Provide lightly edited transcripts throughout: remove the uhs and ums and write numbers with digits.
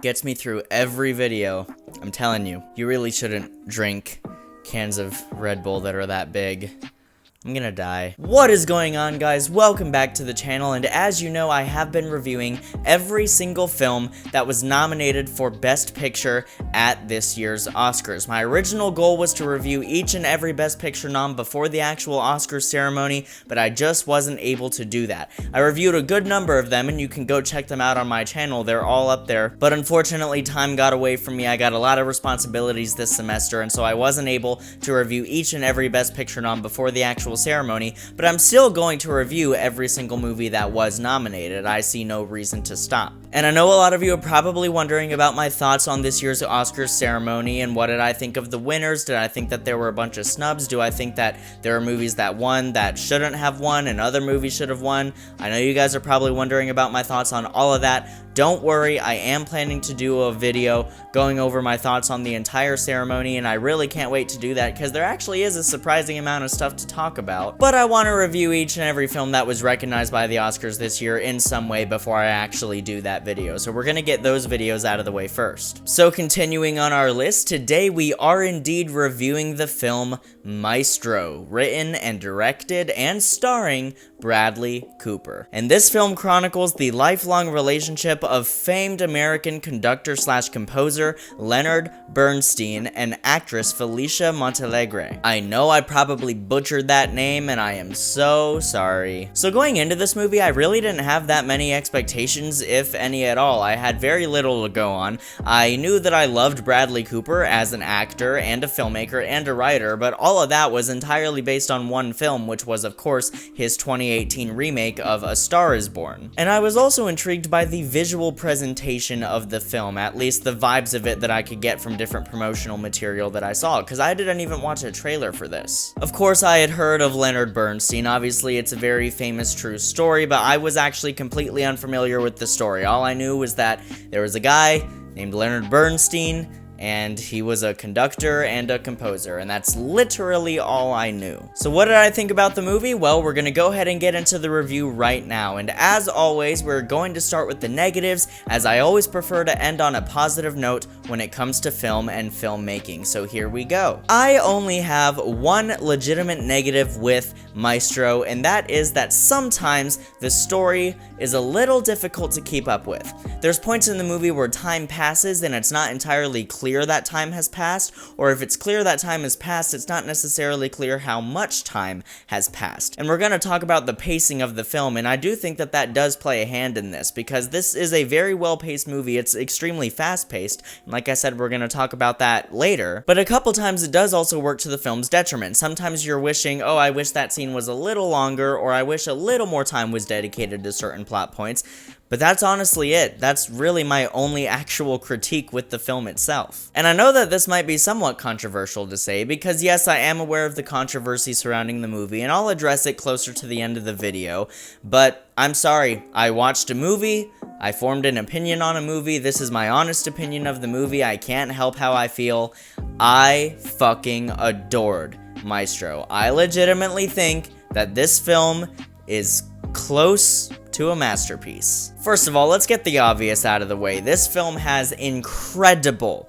gets me through every video. I'm telling you, you really shouldn't drink cans of Red Bull that are that big. I'm gonna die. What is going on, guys? Welcome back to the channel, and as you know, I have been reviewing every single film that was nominated for Best Picture at this year's Oscars. My original goal was to review each and every Best Picture nom before the actual Oscars ceremony, but I just wasn't able to do that. I reviewed a good number of them, and you can go check them out on my channel. They're all up there, but unfortunately, time got away from me. I got a lot of responsibilities this semester, and so I wasn't able to review each and every Best Picture nom before the actual ceremony, but I'm still going to review every single movie that was nominated. I see no reason to stop. And I know a lot of you are probably wondering about my thoughts on this year's Oscars ceremony and what did I think of the winners. Did I think that there were a bunch of snubs? Do I think that there are movies that won that shouldn't have won and other movies should have won? I know you guys are probably wondering about my thoughts on all of that. Don't worry, I am planning to do a video going over my thoughts on the entire ceremony, and I really can't wait to do that because there actually is a surprising amount of stuff to talk about. But I want to review each and every film that was recognized by the Oscars this year in some way before I actually do that video, so we're going to get those videos out of the way first. So continuing on our list, today we are indeed reviewing the film Maestro, written and directed and starring Bradley Cooper. And this film chronicles the lifelong relationship of famed American conductor/composer Leonard Bernstein and actress Felicia Montealegre. I know I probably butchered that name and I am so sorry. So going into this movie, I really didn't have that many expectations, if any at all. I had very little to go on. I knew that I loved Bradley Cooper as an actor and a filmmaker and a writer, but all of that was entirely based on one film, which was of course his 2018 remake of A Star Is Born. And I was also intrigued by the visual presentation of the film, at least the vibes of it that I could get from different promotional material that I saw, because I didn't even watch a trailer for this. Of course, I had heard of Leonard Bernstein. Obviously, it's a very famous true story, but I was actually completely unfamiliar with the story. All I knew was that there was a guy named Leonard Bernstein, and he was a conductor and a composer, and that's literally all I knew. So what did I think about the movie? Well, we're gonna go ahead and get into the review right now, and as always, we're going to start with the negatives, as I always prefer to end on a positive note when it comes to film and filmmaking, so here we go. I only have one legitimate negative with Maestro, and that is that sometimes the story is a little difficult to keep up with. There's points in the movie where time passes and it's not entirely clear that time has passed, or if it's clear that time has passed, it's not necessarily clear how much time has passed. And we're going to talk about the pacing of the film, and I do think that that does play a hand in this, because this is a very well-paced movie. It's extremely fast-paced, and like I said, we're going to talk about that later, but a couple times it does also work to the film's detriment. Sometimes you're wishing, oh, I wish that scene was a little longer, or I wish a little more time was dedicated to certain plot points. But that's honestly it. That's really my only actual critique with the film itself. And I know that this might be somewhat controversial to say, because yes, I am aware of the controversy surrounding the movie, and I'll address it closer to the end of the video, but I'm sorry. I watched a movie, I formed an opinion on a movie, this is my honest opinion of the movie, I can't help how I feel. I fucking adored Maestro. I legitimately think that this film is close to a masterpiece. First of all, let's get the obvious out of the way. This film has incredible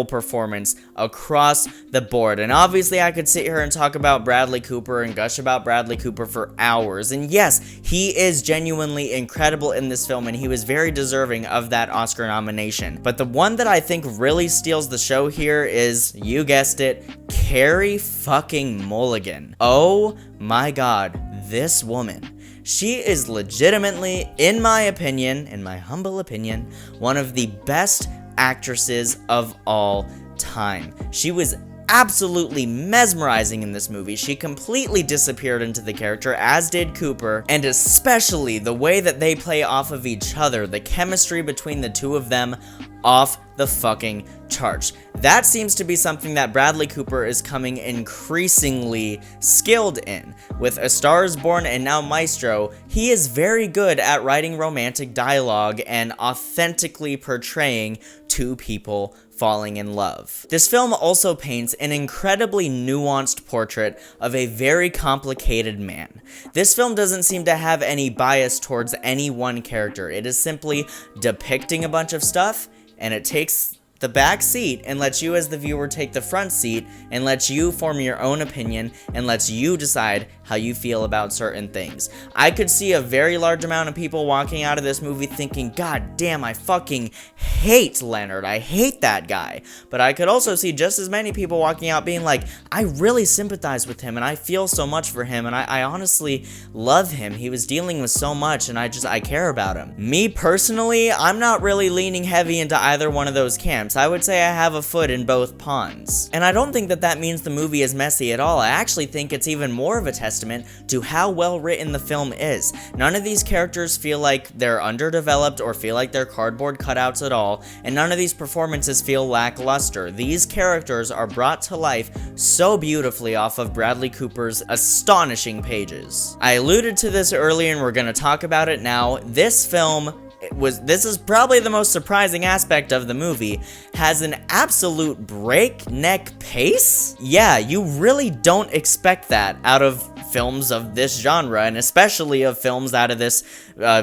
performance across the board. And obviously I could sit here and talk about Bradley Cooper and gush about Bradley Cooper for hours. And yes, he is genuinely incredible in this film, and he was very deserving of that Oscar nomination. But the one that I think really steals the show here is, you guessed it, Carey fucking Mulligan. Oh my god, this woman. She is legitimately, in my opinion, in my humble opinion, one of the best actresses of all time. She was absolutely mesmerizing in this movie. She completely disappeared into the character, as did Cooper, and especially the way that they play off of each other, the chemistry between the two of them, off the fucking charts. That seems to be something that Bradley Cooper is coming increasingly skilled in. With A Star Is Born and now Maestro, he is very good at writing romantic dialogue and authentically portraying two people falling in love. This film also paints an incredibly nuanced portrait of a very complicated man. This film doesn't seem to have any bias towards any one character. It is simply depicting a bunch of stuff, and it takes the back seat and lets you as the viewer take the front seat and lets you form your own opinion and lets you decide how you feel about certain things. I could see a very large amount of people walking out of this movie thinking, God damn, I fucking hate Leonard. I hate that guy. But I could also see just as many people walking out being like, I really sympathize with him and I feel so much for him and I honestly love him. He was dealing with so much and I care about him. Me personally, I'm not really leaning heavy into either one of those camps. I would say I have a foot in both ponds. And I don't think that means the movie is messy at all. I actually think it's even more of a testament to how well written the film is. None of these characters feel like they're underdeveloped or feel like they're cardboard cutouts at all, and none of these performances feel lackluster. These characters are brought to life so beautifully off of Bradley Cooper's astonishing pages. I alluded to this earlier and we're gonna talk about it now. This film this is probably the most surprising aspect of the movie, has an absolute breakneck pace? Yeah, you really don't expect that out of films of this genre, and especially of films out of this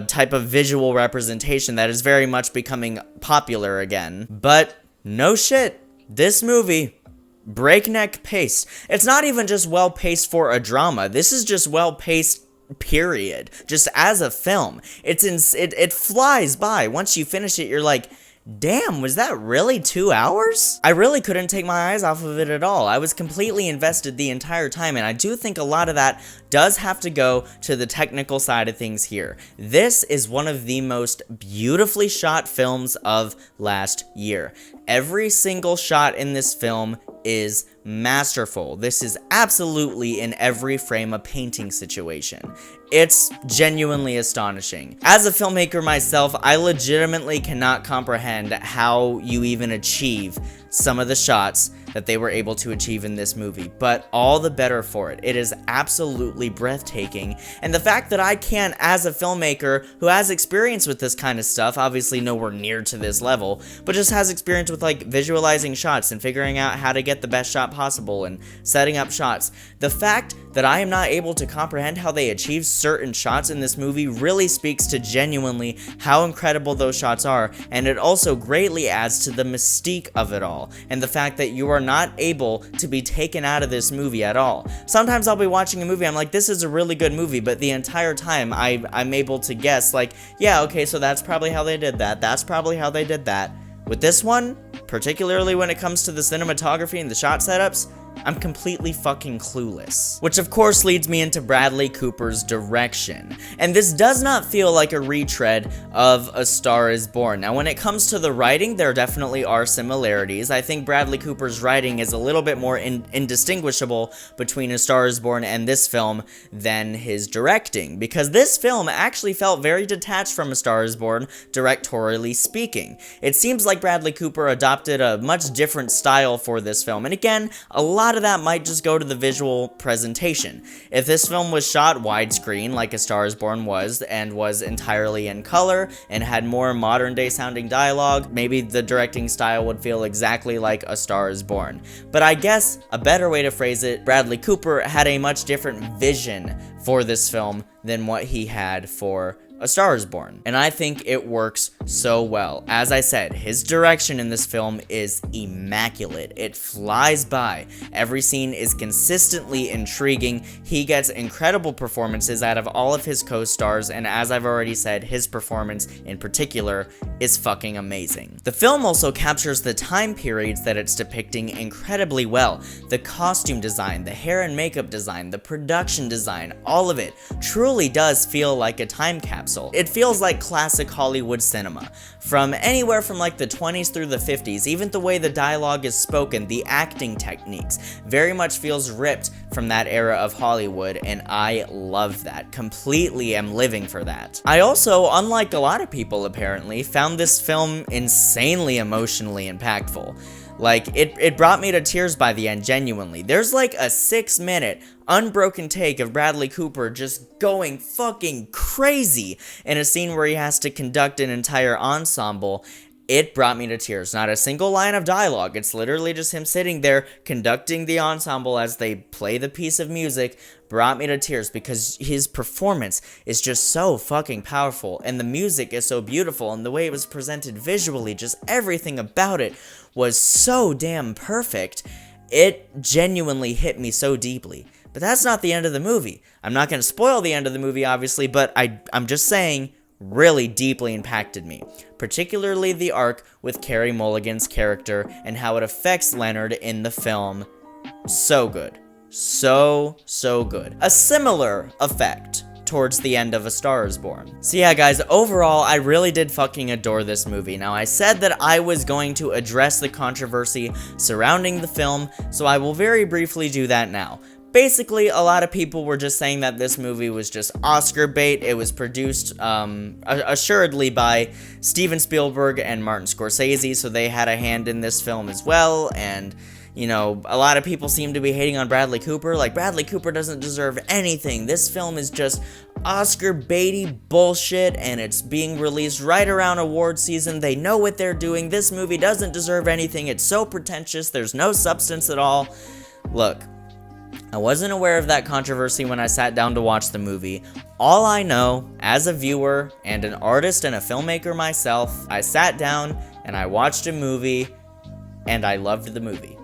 type of visual representation that is very much becoming popular again. But no shit, this movie, breakneck pace. It's not even just well paced for a drama, this is just well paced period. Just as a film, it flies by. Once you finish it, you're like, damn, was that really 2 hours? I really couldn't take my eyes off of it at all. I was completely invested the entire time, and I do think a lot of that does have to go to the technical side of things here. This is one of the most beautifully shot films of last year. Every single shot in this film is masterful. This is absolutely in every frame a painting situation. It's genuinely astonishing. As a filmmaker myself, I legitimately cannot comprehend how you even achieve some of the shots that they were able to achieve in this movie, but all the better for it. It is absolutely breathtaking, and the fact that I can, as a filmmaker who has experience with this kind of stuff, obviously nowhere near to this level, but just has experience with like visualizing shots and figuring out how to get the best shot possible and setting up shots, the fact that I am not able to comprehend how they achieve certain shots in this movie really speaks to genuinely how incredible those shots are, and it also greatly adds to the mystique of it all, and the fact that you are not able to be taken out of this movie at all. Sometimes I'll be watching a movie, I'm like, this is a really good movie, but the entire time I'm able to guess, like, yeah, okay, so that's probably how they did that, that's probably how they did that. With this one, particularly when it comes to the cinematography and the shot setups, I'm completely fucking clueless. Which of course leads me into Bradley Cooper's direction. And this does not feel like a retread of A Star is Born. Now when it comes to the writing, there definitely are similarities. I think Bradley Cooper's writing is a little bit more indistinguishable between A Star is Born and this film than his directing, because this film actually felt very detached from A Star is Born, directorially speaking. It seems like Bradley Cooper adopted a much different style for this film, and again, a lot of that might just go to the visual presentation. If this film was shot widescreen like A Star is Born was, and was entirely in color, and had more modern day sounding dialogue, maybe the directing style would feel exactly like A Star is Born. But I guess a better way to phrase it, Bradley Cooper had a much different vision for this film than what he had for A Star is Born, and I think it works so well. As I said, his direction in this film is immaculate. It flies by. Every scene is consistently intriguing. He gets incredible performances out of all of his co-stars, and as I've already said, his performance in particular is fucking amazing. The film also captures the time periods that it's depicting incredibly well. The costume design, the hair and makeup design, the production design, all of it truly does feel like a time capsule. It feels like classic Hollywood cinema, from anywhere from like the 20s through the 50s. Even the way the dialogue is spoken, the acting techniques, very much feels ripped from that era of Hollywood, and I love that. Completely am living for that. I also, unlike a lot of people apparently, found this film insanely emotionally impactful. Like, it brought me to tears by the end, genuinely. There's like a 6-minute unbroken take of Bradley Cooper just going fucking crazy in a scene where he has to conduct an entire ensemble, It brought me to tears. Not a single line of dialogue. It's literally just him sitting there conducting the ensemble as they play the piece of music. Brought me to tears because his performance is just so fucking powerful, and the music is so beautiful, and the way it was presented visually, just everything about it was so damn perfect. It genuinely hit me so deeply. But that's not the end of the movie. I'm not going to spoil the end of the movie, obviously, but I'm just saying, really deeply impacted me. Particularly the arc with Carey Mulligan's character and how it affects Leonard in the film. So good. So good. A similar effect towards the end of A Star Is Born. So yeah, guys, overall, I really did fucking adore this movie. Now, I said that I was going to address the controversy surrounding the film, so I will very briefly do that now. Basically, a lot of people were just saying that this movie was just Oscar bait. It was produced, assuredly by Steven Spielberg and Martin Scorsese, so they had a hand in this film as well, and, you know, a lot of people seem to be hating on Bradley Cooper. Like, Bradley Cooper doesn't deserve anything. This film is just Oscar baity bullshit, and it's being released right around award season. They know what they're doing. This movie doesn't deserve anything. It's so pretentious. There's no substance at all. Look, I wasn't aware of that controversy when I sat down to watch the movie. All I know, as a viewer and an artist and a filmmaker myself, I sat down and I watched a movie and I loved the movie.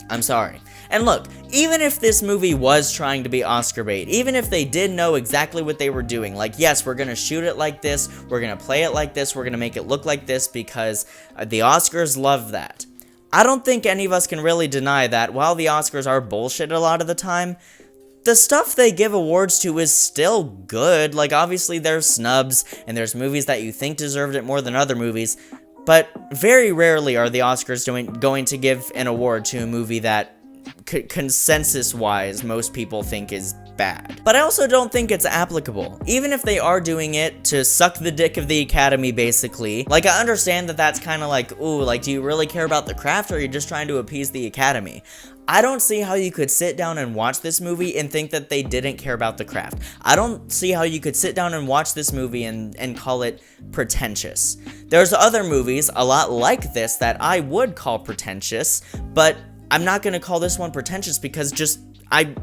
I'm sorry. And look, even if this movie was trying to be Oscar bait, even if they did know exactly what they were doing, like, yes, we're gonna shoot it like this, we're gonna play it like this, we're gonna make it look like this because the Oscars love that. I don't think any of us can really deny that while the Oscars are bullshit a lot of the time, the stuff they give awards to is still good. Like, obviously there's snubs, and there's movies that you think deserved it more than other movies, but very rarely are the Oscars going to give an award to a movie that consensus-wise most people think is bad. But I also don't think it's applicable. Even if they are doing it to suck the dick of the Academy, basically, like, I understand that that's kind of like, ooh, like, do you really care about the craft, or are you just trying to appease the Academy? I don't see how you could sit down and watch this movie and think that they didn't care about the craft. I don't see how you could sit down and watch this movie and call it pretentious. There's other movies a lot like this that I would call pretentious, but I'm not gonna call this one pretentious because just, I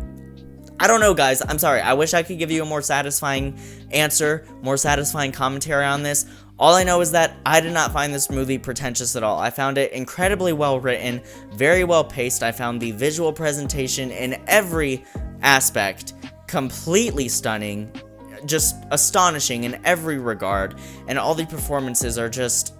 don't know, guys. I'm sorry. I wish I could give you a more satisfying answer, more satisfying commentary on this. All I know is that I did not find this movie pretentious at all. I found it incredibly well written, very well paced. I found the visual presentation in every aspect completely stunning, just astonishing in every regard, and all the performances are just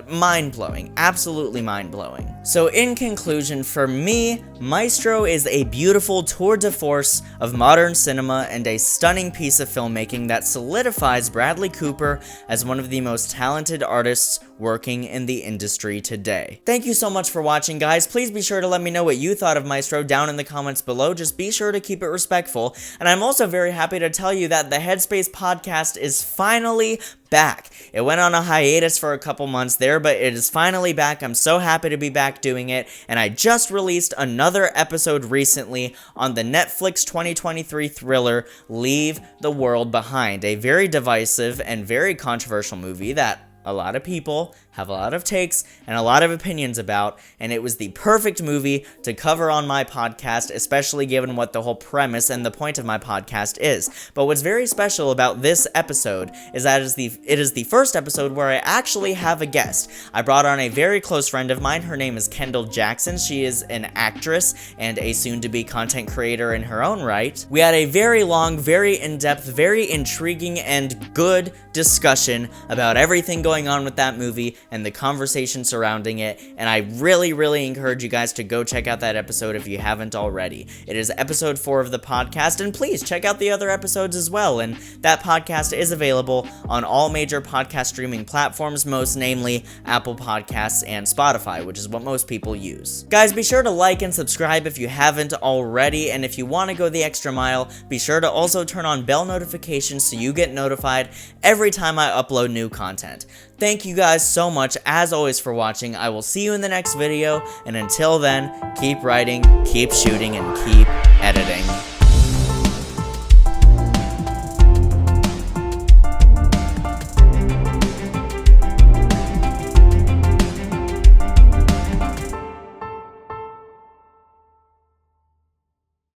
mind-blowing, absolutely mind-blowing. So in conclusion, for me, Maestro is a beautiful tour de force of modern cinema and a stunning piece of filmmaking that solidifies Bradley Cooper as one of the most talented artists working in the industry today. Thank you so much for watching, guys. Please be sure to let me know what you thought of Maestro down in the comments below. Just be sure to keep it respectful. And I'm also very happy to tell you that the Headspace Podcast is finally back. It went on a hiatus for a couple months there, but it is finally back. I'm so happy to be back doing it, and I just released another episode recently on the Netflix 2023 thriller Leave the World Behind, a very divisive and very controversial movie that a lot of people have a lot of takes and a lot of opinions about, and it was the perfect movie to cover on my podcast, especially given what the whole premise and the point of my podcast is. But what's very special about this episode is that it is the first episode where I actually have a guest. I brought on a very close friend of mine. Her name is Kendall Jackson. She is an actress and a soon-to-be content creator in her own right. We had a very long, very in-depth, very intriguing, and good discussion about everything going on with that movie and the conversation surrounding it, and I really encourage you guys to go check out that episode if you haven't already. It is episode 4 of the podcast, and please check out the other episodes as well, and that podcast is available on all major podcast streaming platforms, most namely Apple Podcasts and Spotify, which is what most people use. Guys, be sure to like and subscribe if you haven't already, and if you want to go the extra mile, be sure to also turn on bell notifications so you get notified every time I upload new content. Thank you guys so much, as always, for watching. I will see you in the next video, and until then, keep writing, keep shooting, and keep editing.